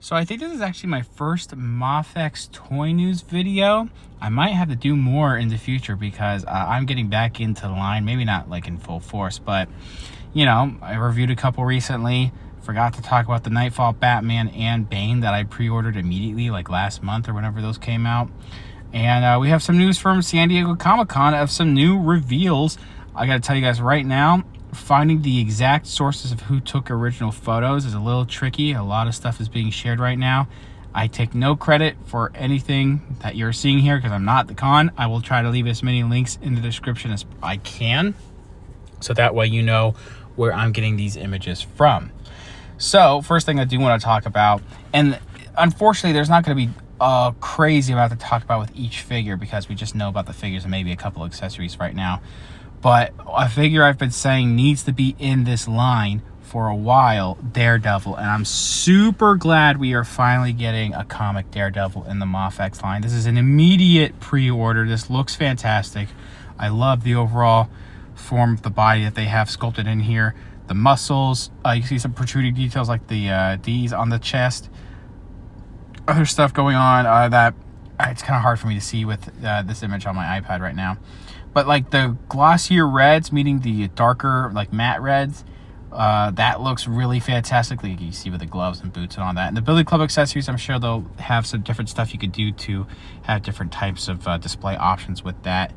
So I think this is actually my first MAFEX toy news video. I might have to do more in the future because I'm getting back into the line. Maybe not like in full force, but you know, I reviewed a couple recently. Forgot to talk about the Nightfall Batman and Bane that I pre-ordered immediately, like last month or whenever those came out. And we have some news from San Diego Comic-Con of some new reveals. I gotta tell you guys right now, finding the exact sources of who took original photos is a little tricky. A lot of stuff is being shared right now. I take no credit for anything that you're seeing here because I'm not at the con. I will try to leave as many links in the description as I can, so that way you know where I'm getting these images from. So first thing I do want to talk about, and unfortunately there's not going to be crazy amount to talk about with each figure because we just know about the figures and maybe a couple accessories right now. But a figure I've been saying needs to be in this line for a while, Daredevil. And I'm super glad we are finally getting a comic Daredevil in the MAFEX line. This is an immediate pre-order. This looks fantastic. I love the overall form of the body that they have sculpted in here. The muscles, you see some protruding details like the D's on the chest. Other stuff going on that it's kind of hard for me to see with this image on my iPad right now. But like the glossier reds meeting the darker like matte reds, that looks really fantastic. Like you see with the gloves and boots and all that. And the Billy Club accessories, I'm sure they'll have some different stuff you could do to have different types of display options with that.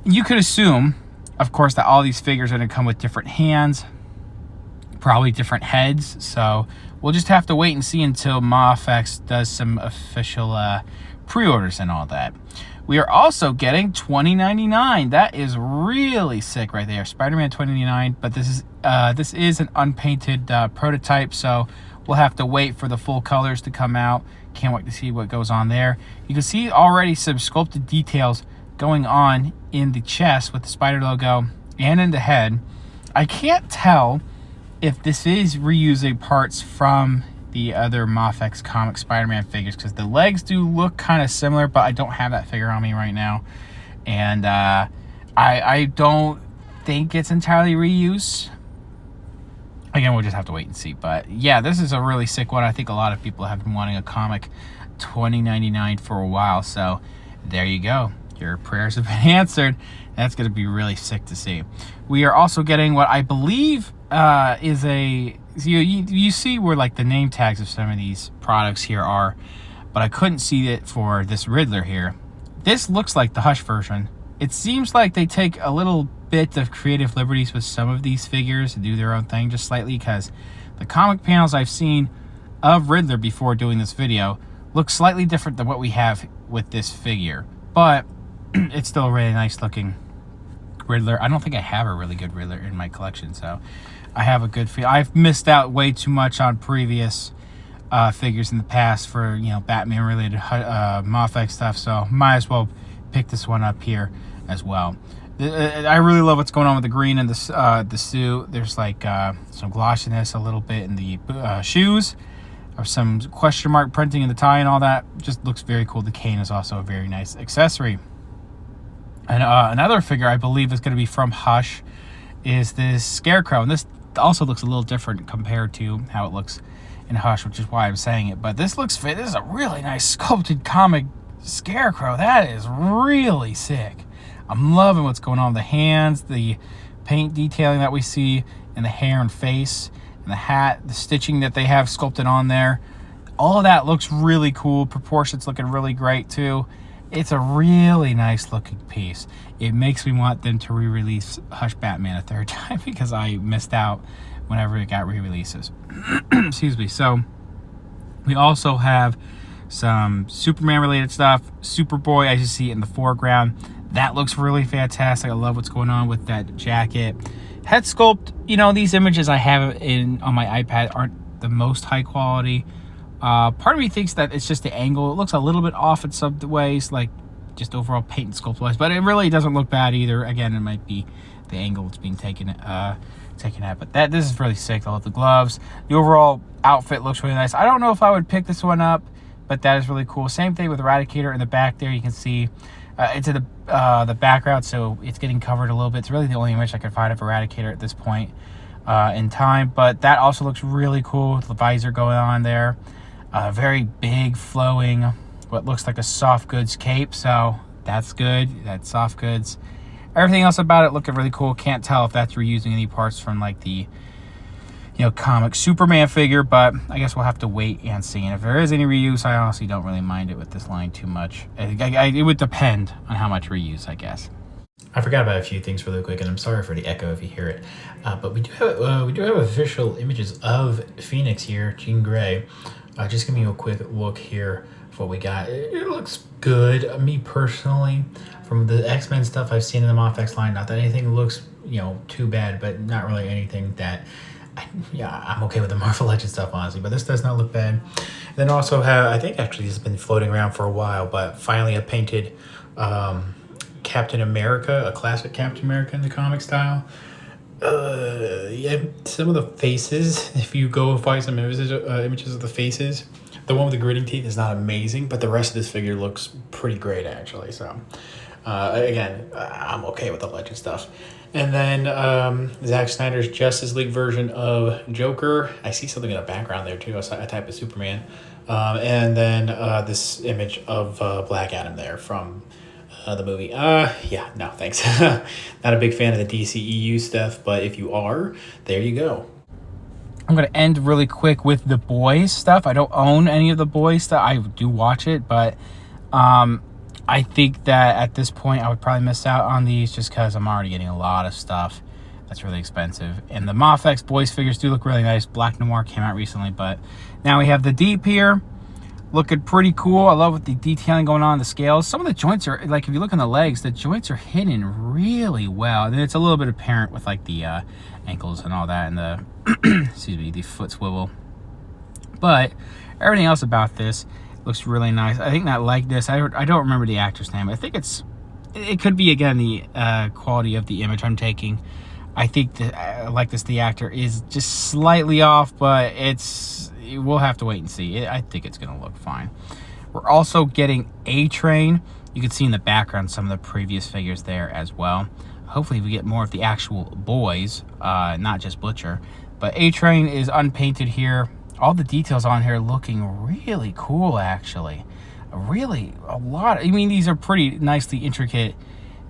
And you could assume, of course, that all these figures are going to come with different hands, probably different heads. So we'll just have to wait and see until MAFEX does some official pre-orders and all that. We are also getting $20.99. That is really sick right there. Spider-Man $20.99, but this is an unpainted prototype, so we'll have to wait for the full colors to come out. Can't wait to see what goes on there. You can see already some sculpted details going on in the chest with the spider logo and in the head. I can't tell if this is reusing parts from the other MAFEX comic Spider-Man figures because the legs do look kind of similar, but I don't have that figure on me right now. And I don't think it's entirely reuse. Again, we'll just have to wait and see. But yeah, this is a really sick one. I think a lot of people have been wanting a comic $20.99 for a while. So there you go. Your prayers have been answered. That's going to be really sick to see. We are also getting what I believe is a... You see where like the name tags of some of these products here are, but I couldn't see it for this Riddler here. This looks like the Hush version. It seems like they take a little bit of creative liberties with some of these figures and do their own thing just slightly, because the comic panels I've seen of Riddler before doing this video look slightly different than what we have with this figure, but it's still a really nice looking Riddler. I don't think I have a really good Riddler in my collection, so I have a good feel. I've missed out way too much on previous figures in the past for, you know, Batman related MAFEX stuff, so might as well pick this one up here as well. I really love what's going on with the green and the suit. There's like some glossiness a little bit in the shoes, or some question mark printing in the tie and all that. Just looks very cool. The cane is also a very nice accessory. And another figure I believe is going to be from Hush is this Scarecrow, and this also looks a little different compared to how it looks in Hush, which is why I'm saying it. But this looks fit. This is a really nice sculpted comic Scarecrow. That is really sick. I'm loving what's going on with the hands, the paint detailing that we see in the hair and face, and the hat, the stitching that they have sculpted on there. All of that looks really cool. Proportions looking really great too. It's a really nice looking piece. It makes me want them to re-release Hush Batman a third time because I missed out whenever it got re-releases. Excuse me. So we also have some Superman related stuff. Superboy, as you see in the foreground, that looks really fantastic. I love what's going on with that jacket. Head sculpt, you know, these images I have on my iPad aren't the most high quality. Part of me thinks that it's just the angle. It looks a little bit off in some ways, like just overall paint and sculpt wise, but it really doesn't look bad either. Again, it might be the angle it's being taken at, but this is really sick. I love the gloves. The overall outfit looks really nice. I don't know if I would pick this one up, but that is really cool. Same thing with Eradicator in the back there. You can see into the background, so it's getting covered a little bit. It's really the only image I could find of Eradicator at this point in time, but that also looks really cool with the visor going on there. Very big, flowing, what looks like a soft goods cape. So that's good. That's soft goods. Everything else about it looking really cool. Can't tell if that's reusing any parts from like the, you know, comic Superman figure, but I guess we'll have to wait and see. And if there is any reuse, I honestly don't really mind it with this line too much. It would depend on how much reuse, I guess. I forgot about a few things really quick, and I'm sorry for the echo if you hear it. But we do have official images of Phoenix here, Jean Grey. Just give me a quick look here of what we got. It looks good. Me personally, from the X-Men stuff I've seen in the MAFEX line, not that anything looks, you know, too bad, but not really anything that, I'm okay with the Marvel Legends stuff, honestly, but this does not look bad. And then also have, I think actually this has been floating around for a while, but finally a painted Captain America, a classic Captain America in the comic style. Yeah, some of the faces, if you go find some images of the faces, the one with the gritting teeth is not amazing, but the rest of this figure looks pretty great, actually. So, again, I'm okay with the Legend stuff. And then Zack Snyder's Justice League version of Joker. I see something in the background there, too, a type of Superman. And then this image of Black Adam there from the movie. Yeah, no, thanks. Not a big fan of the DCEU stuff, but if you are, there you go. I'm going to end really quick with the Boys stuff. I don't own any of the Boys stuff. I do watch it, but I think that at this point I would probably miss out on these just because I'm already getting a lot of stuff that's really expensive. And the MAFEX Boys figures do look really nice. Black Noir came out recently, but now we have the Deep here. Looking pretty cool. I love with the detailing going on the scales. Some of the joints are, like, if you look on the legs, the joints are hidden really well. And it's a little bit apparent with, like, the ankles and all that and the, excuse me, the foot swivel. But everything else about this looks really nice. I think that like this, I don't remember the actor's name. I think it could be, again, the quality of the image I'm taking. I think that like this, the actor is just slightly off, but we'll have to wait and see. I think it's going to look fine. We're also getting A-Train. You can see in the background some of the previous figures there as well. Hopefully we get more of the actual boys, not just Butcher. But A-Train is unpainted here. All the details on here looking really cool, actually. Really, a lot. I mean, these are pretty nicely intricate,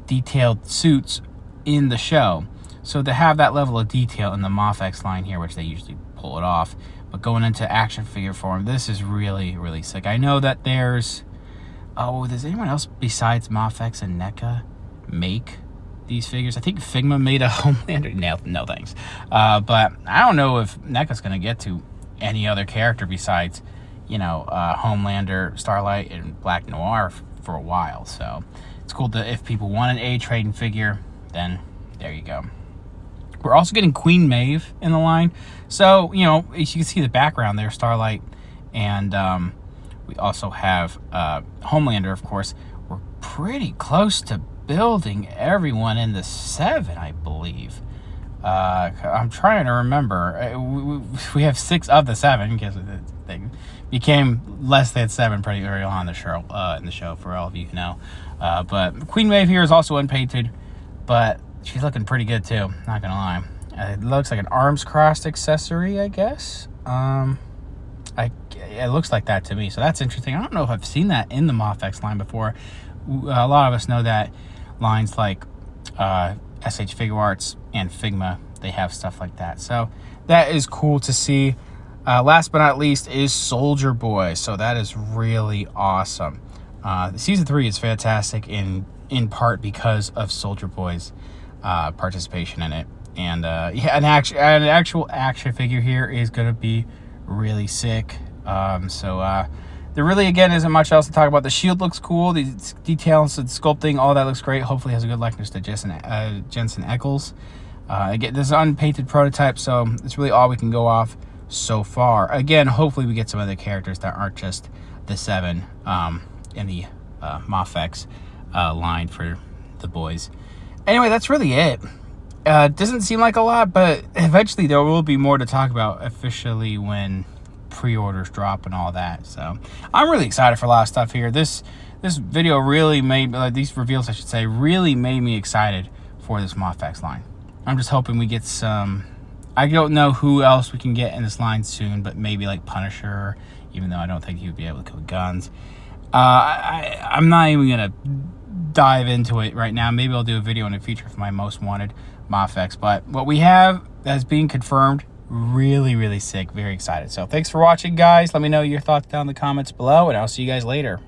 detailed suits in the show. So to have that level of detail in the MAFEX line here, which they usually pull it off, but going into action figure form, this is really, really sick. I know that does anyone else besides MAFEX and NECA make these figures? I think Figma made a Homelander. No thanks. But I don't know if NECA's going to get to any other character besides, Homelander, Starlight, and Black Noir for a while. So it's cool that if people want an A-Train figure, then there you go. We're also getting Queen Maeve in the line. So, as you can see the background there, Starlight, and we also have Homelander, of course. We're pretty close to building everyone in the 7, I believe. I'm trying to remember. We have 6 of the 7 because they became less than 7 pretty early on in the show, for all of you who know. But Queen Maeve here is also unpainted, but she's looking pretty good too, not gonna lie. It looks like an arms crossed accessory, I guess. It looks like that to me, so that's interesting. I don't know if I've seen that in the MAFEX line before. A lot of us know that lines like SH Figure Arts and Figma, they have stuff like that. So that is cool to see. Last but not least is Soldier Boy. So that is really awesome. Season 3 is fantastic in part because of Soldier Boy's participation in it. And an actual action figure here is going to be really sick. There really, again, isn't much else to talk about. The shield looks cool. The details and sculpting, all that looks great. Hopefully has a good likeness to Jensen Ackles. Again, this is an unpainted prototype, so it's really all we can go off so far. Again, hopefully we get some other characters that aren't just the 7 in the MAFEX line for the boys. Anyway, that's really it. Doesn't seem like a lot, but eventually there will be more to talk about officially when pre-orders drop and all that. So I'm really excited for a lot of stuff here. This video really made, these reveals I should say, really made me excited for this MAFEX line. I'm just hoping we get some, I don't know who else we can get in this line soon, but maybe like Punisher, even though I don't think he would be able to kill guns. I'm not even gonna dive into it right now. Maybe I'll do a video in the future for my most wanted MAFEX. But what we have as being confirmed, really sick. Very excited. So thanks for watching, guys. Let me know your thoughts down in the comments below, and I'll see you guys later.